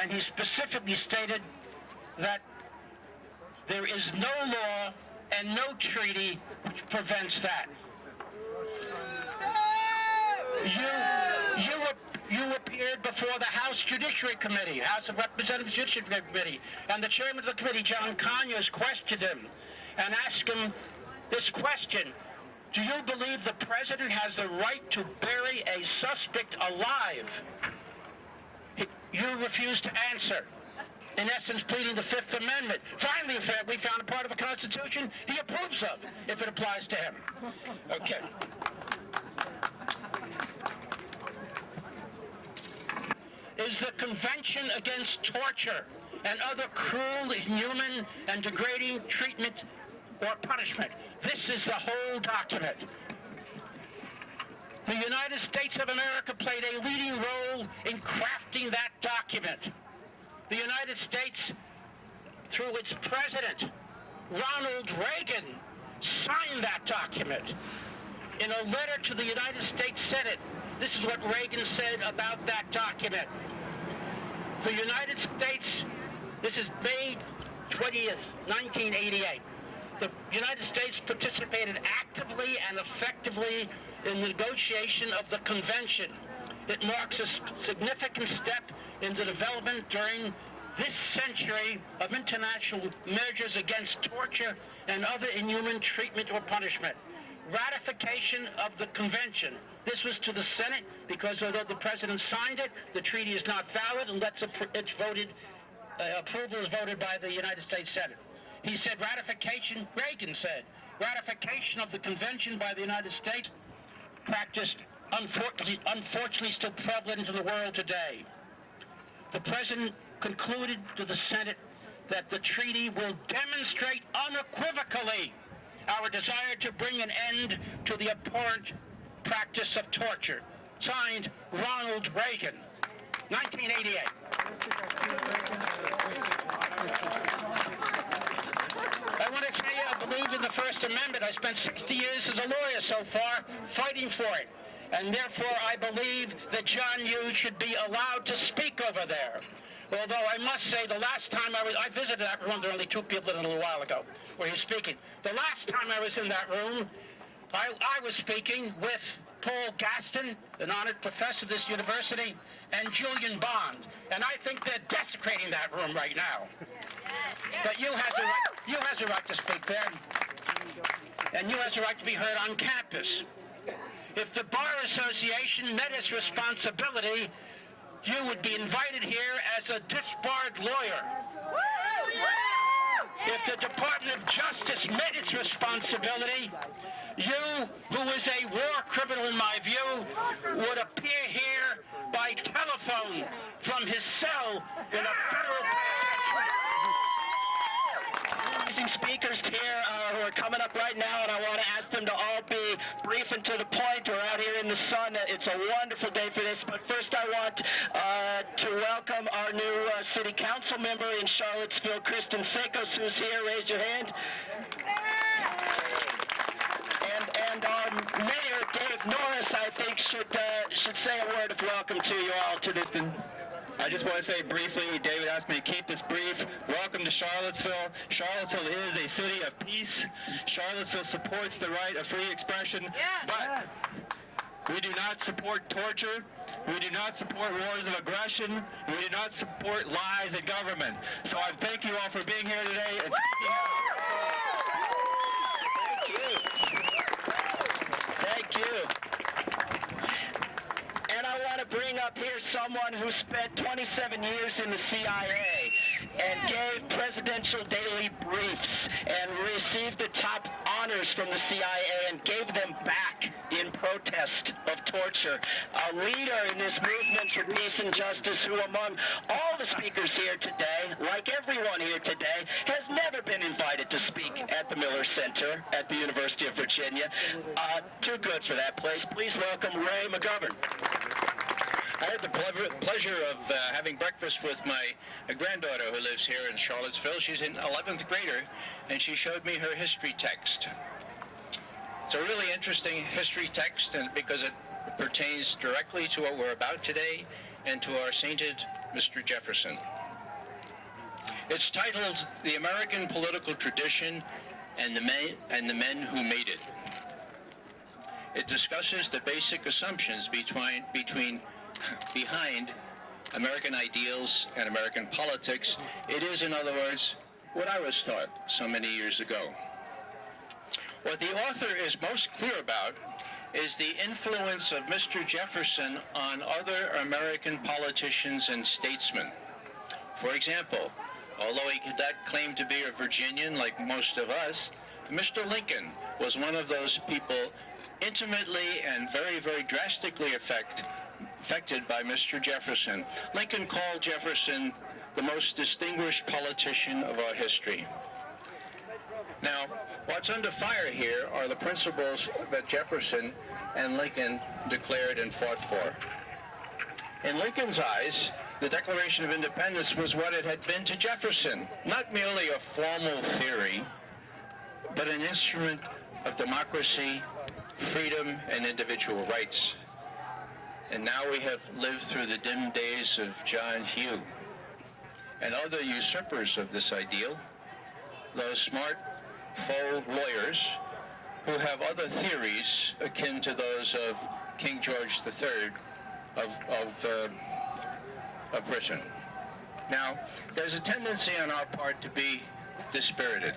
and he specifically stated that there is no law and no treaty which prevents that. You appeared before the House Judiciary Committee, House of Representatives Judiciary Committee, and the chairman of the committee, John Conyers, questioned him and asked him this question: do you believe the president has the right to bury a suspect alive? You refused to answer, in essence pleading the Fifth Amendment. Finally, we found a part of the Constitution he approves of, if it applies to him. Okay. Is the Convention Against Torture and other cruel, inhuman, and degrading treatment or punishment. This is the whole document. The United States of America played a leading role in crafting that document. The United States, through its president, Ronald Reagan, signed that document. In a letter to the United States Senate, this is what Reagan said about that document. The United States, this is May 20th, 1988. The United States participated actively and effectively in the negotiation of the convention. It marks a significant step in the development during this century of international measures against torture and other inhuman treatment or punishment. Ratification of the convention. This was to the Senate because although the president signed it, the treaty is not valid unless it's voted, approval is voted by the United States Senate. He said ratification, Reagan said, ratification of the convention by the United States, practiced unfortunately still prevalent in the world today. The president concluded to the Senate that the treaty will demonstrate unequivocally our desire to bring an end to the abhorrent practice of torture. Signed, Ronald Reagan, 1988. I want to tell you, I believe in the First Amendment. I spent 60 years as a lawyer so far fighting for it. And therefore, I believe that John Yoo should be allowed to speak over there. Although I must say, the last time I visited that room, there were only two people in it a little while ago, where he's speaking. The last time I was in that room, I was speaking with Paul Gaston, an honored professor of this university, and Julian Bond. And I think they're desecrating that room right now. But you has a right to speak there. And you has a right to be heard on campus. If the Bar Association met its responsibility, you would be invited here as a disbarred lawyer. If the Department of Justice met its responsibility, you, who is a war criminal in my view, would appear here by telephone from his cell in a federal penitentiary. Speakers here who are coming up right now, and I want to ask them to all be brief and to the point. We're out here in the sun. It's a wonderful day for this, but first I want to welcome our new city council member in Charlottesville, Kristen Sekos, who's here. Raise your hand. And our mayor, Dave Norris, I think should say a word of welcome to you all to this. I just want to say briefly, David asked me to keep this brief. Welcome to Charlottesville. Charlottesville is a city of peace. Charlottesville supports the right of free expression, but we do not support torture. We do not support wars of aggression. We do not support lies in government. So I thank you all for being here today and speaking out. Thank you. And I want to bring up here someone who spent 27 years in the CIA and gave presidential daily briefs and received the top honors from the CIA and gave them back in protest of torture. A leader in this movement for peace and justice who, among all the speakers here today, like everyone here today, has never been invited to speak at the Miller Center at the University of Virginia. Too good for that place. Please welcome Ray McGovern. I had the pleasure of having breakfast with my granddaughter who lives here in Charlottesville. She's in 11th grader, and she showed me her history text. It's a really interesting history text because it pertains directly to what we're about today and to our sainted Mr. Jefferson. It's titled "The American Political Tradition and the Men Who Made It." It discusses the basic assumptions behind American ideals and American politics. It is, in other words, what I was taught so many years ago. What the author is most clear about is the influence of Mr. Jefferson on other American politicians and statesmen. For example, although he could not claim to be a Virginian like most of us, Mr. Lincoln was one of those people intimately and very, very drastically affected by Mr. Jefferson. Lincoln called Jefferson the most distinguished politician of our history. Now, what's under fire here are the principles that Jefferson and Lincoln declared and fought for. In Lincoln's eyes, the Declaration of Independence was what it had been to Jefferson, not merely a formal theory, but an instrument of democracy, freedom, and individual rights. And now we have lived through the dim days of John Yoo and other usurpers of this ideal, those smart, faux lawyers who have other theories akin to those of King George III of Britain. Now, there's a tendency on our part to be dispirited.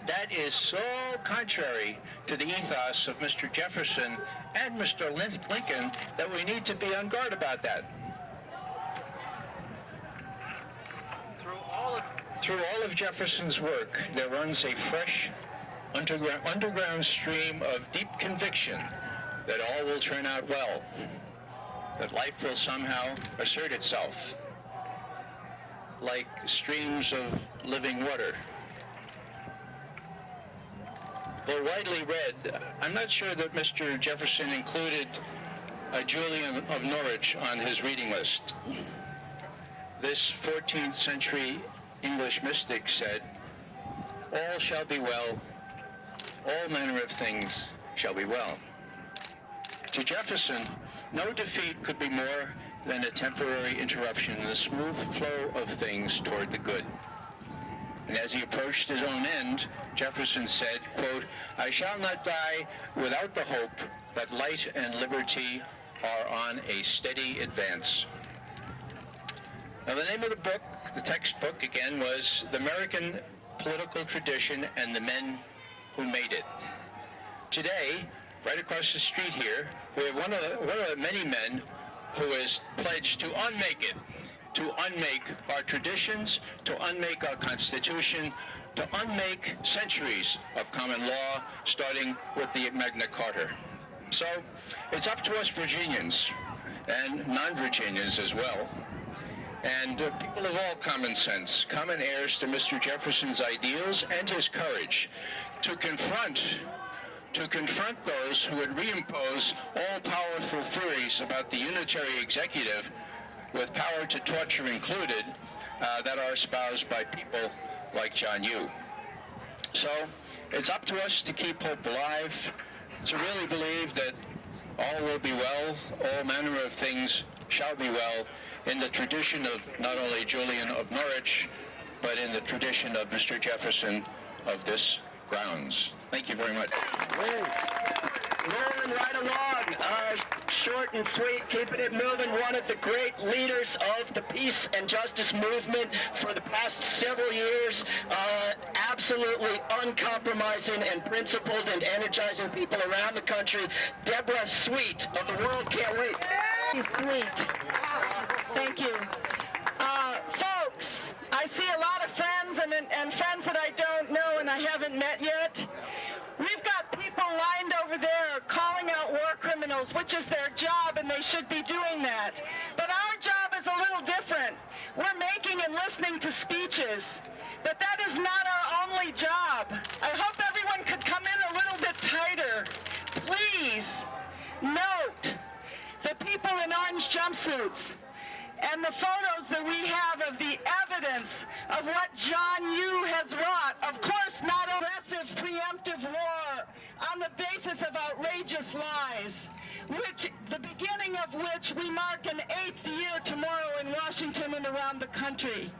That is so contrary to the ethos of Mr. Jefferson and Mr. Lincoln that we need to be on guard about that. Through all of Jefferson's work, there runs a fresh underground stream of deep conviction that all will turn out well, that life will somehow assert itself, like streams of living water. Though widely read, I'm not sure that Mr. Jefferson included Julian of Norwich on his reading list. This 14th century English mystic said, "All shall be well, all manner of things shall be well." To Jefferson, no defeat could be more than a temporary interruption in the smooth flow of things toward the good. And as he approached his own end, Jefferson said, quote, "I shall not die without the hope that light and liberty are on a steady advance." Now, the name of the book, the textbook again, was "The American Political Tradition and the Men Who Made It." Today, right across the street here, we have one of the many men who has pledged to unmake it, to unmake our traditions, to unmake our Constitution, to unmake centuries of common law, starting with the Magna Carta. So it's up to us Virginians, and non-Virginians as well, and people of all common sense, common heirs to Mr. Jefferson's ideals and his courage, to confront those who would reimpose all-powerful theories about the unitary executive, with power to torture included, that are espoused by people like John Yoo. So it's up to us to keep hope alive, to really believe that all will be well, all manner of things shall be well, in the tradition of not only Julian of Norwich, but in the tradition of Mr. Jefferson of this grounds. Thank you very much. Rolling right along, short and sweet, keeping it moving. One of the great leaders of the peace and justice movement for the past several years, absolutely uncompromising and principled and energizing people around the country. Deborah Sweet of the World Can't Wait. Sweet. Thank you. Folks, I see a lot of friends and friends that I don't know and I haven't met yet. We've got people lined over there calling out war criminals, which is their job, and they should be doing that. But our job is a little different. We're making and listening to speeches, but that is not our only job. I hope everyone could come in a little bit tighter. Please note the people in orange jumpsuits and the photos that we have of the evidence of what John Yoo has wrought. Of course, not aggressive preemptive war on the basis of outrageous lies. the beginning of which we mark an 8th year tomorrow in Washington and around the country.